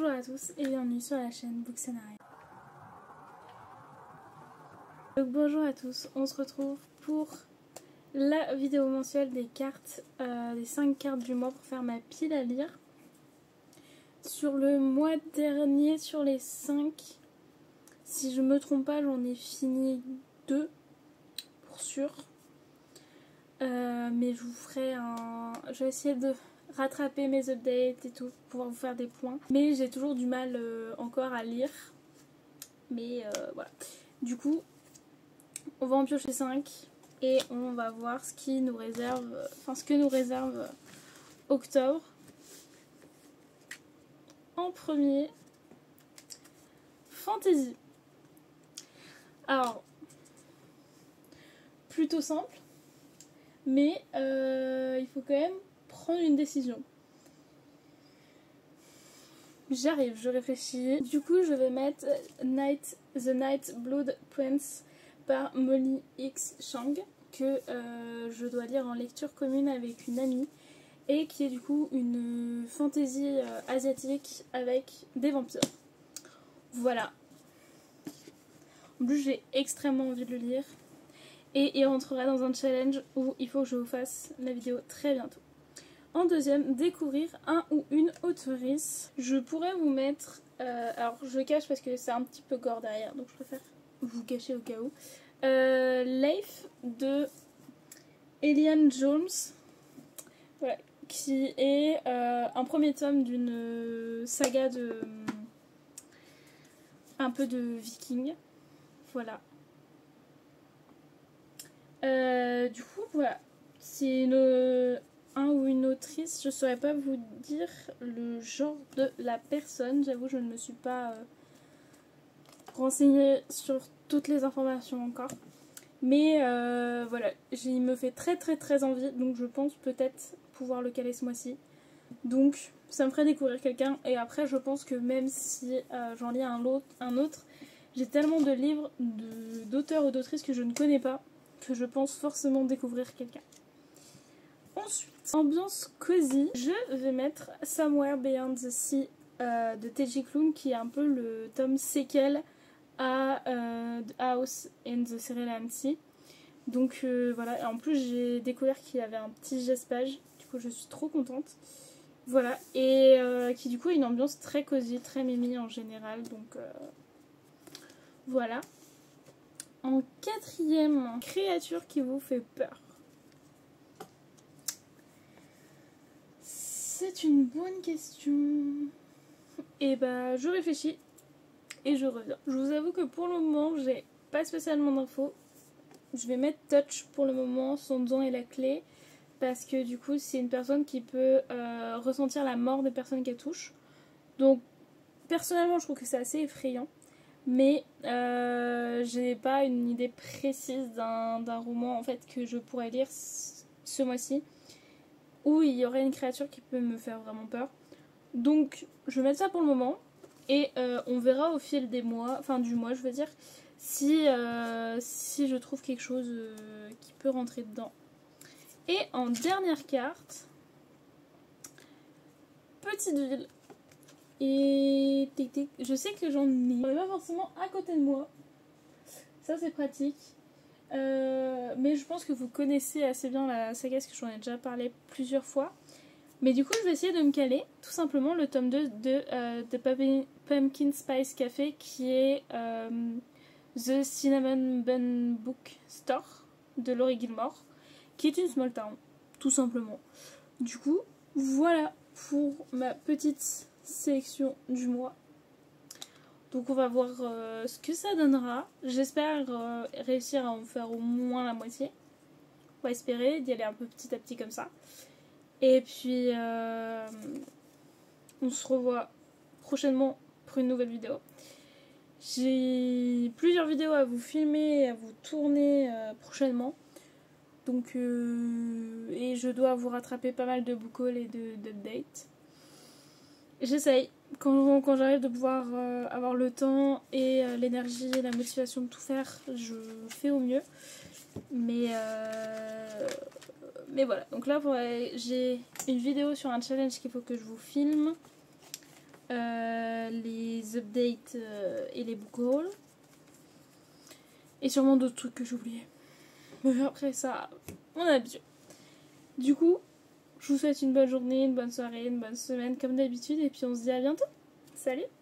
Bonjour à tous et bienvenue sur la chaîne Book Scénario. Donc bonjour à tous, on se retrouve pour la vidéo mensuelle des cartes, des 5 cartes du mois pour faire ma pile à lire. Sur le mois dernier, sur les 5, si je me trompe pas, j'en ai fini 2 pour sûr. Mais je vous ferai un... Je vais essayer de rattraper mes updates et tout pour pouvoir vous faire des points. Mais j'ai toujours du mal encore à lire. Mais voilà. Du coup, on va en piocher 5 et on va voir ce qui nous réserve, ce que nous réserve octobre. En premier, Fantasy. Alors, plutôt simple, mais il faut quand même prendre une décision. J'arrive, je réfléchis. Du coup, je vais mettre The Night Blood Prince par Molly X Chang, que je dois lire en lecture commune avec une amie, et qui est du coup une fantaisie asiatique avec des vampires. Voilà. En plus, j'ai extrêmement envie de le lire. Et il rentrera dans un challenge où il faut que je vous fasse la vidéo très bientôt. En deuxième, découvrir un ou une auteurice. Je pourrais vous mettre... alors, je cache parce que c'est un petit peu gore derrière, donc je préfère vous cacher au cas où. Life de Eliane Jones. Voilà, qui est un premier tome d'une saga de... un peu de viking. Voilà. Du coup, voilà. C'est un ou une autrice, je ne saurais pas vous dire le genre de la personne. J'avoue, je ne me suis pas renseignée sur toutes les informations encore. Mais voilà, il me fait très envie, donc je pense peut-être pouvoir le caler ce mois-ci. Donc ça me ferait découvrir quelqu'un, et après je pense que même si j'en lis un autre, j'ai tellement de livres d'auteurs ou d'autrices que je ne connais pas, que je pense forcément découvrir quelqu'un. Ensuite, ambiance cosy, je vais mettre Somewhere Beyond the Sea de Teji Klum, qui est un peu le tome séquel à The House in the Cerulean Sea. Donc voilà, en plus j'ai découvert qu'il y avait un petit gespage, du coup je suis trop contente. Voilà, et qui du coup a une ambiance très cosy, très mimi en général, donc voilà. En quatrième, créature qui vous fait peur. C'est une bonne question. Et bah je réfléchis et je reviens. Je vous avoue que pour le moment j'ai pas spécialement d'infos. Je vais mettre Touch pour le moment, son don est la clé. Parce que du coup c'est une personne qui peut ressentir la mort des personnes qu'elle touche. Donc personnellement je trouve que c'est assez effrayant. Mais j'ai pas une idée précise d'un roman en fait que je pourrais lire ce mois-ci où il y aurait une créature qui peut me faire vraiment peur. Donc je vais mettre ça pour le moment et on verra au fil des mois, enfin du mois je veux dire, si je trouve quelque chose qui peut rentrer dedans. Et en dernière carte, Petite Ville. Et je sais que j'en ai pas forcément à côté de moi. Ça c'est pratique. Mais je pense que vous connaissez assez bien la saga parce que j'en ai déjà parlé plusieurs fois. Mais du coup je vais essayer de me caler tout simplement le tome 2 de Pumpkin Spice Café, qui est The Cinnamon Bun Book Store de Laurie Gilmore, qui est une small town, tout simplement. Du coup, voilà pour ma petite sélection du mois. Donc on va voir ce que ça donnera. J'espère réussir à en faire au moins la moitié. On va espérer d'y aller un peu petit à petit comme ça. Et puis on se revoit prochainement pour une nouvelle vidéo. J'ai plusieurs vidéos à vous filmer et à vous tourner prochainement. Donc et je dois vous rattraper pas mal de book haul et d'updates. J'essaye. Quand j'arrive de pouvoir avoir le temps et l'énergie et la motivation de tout faire, je fais au mieux. Mais voilà. Donc là, j'ai une vidéo sur un challenge qu'il faut que je vous filme. les updates et les book hauls. Et sûrement d'autres trucs que j'ai oubliés. Mais après ça, on a l'habitude. Du coup, je vous souhaite une bonne journée, une bonne soirée, une bonne semaine comme d'habitude. Et puis on se dit à bientôt. Salut!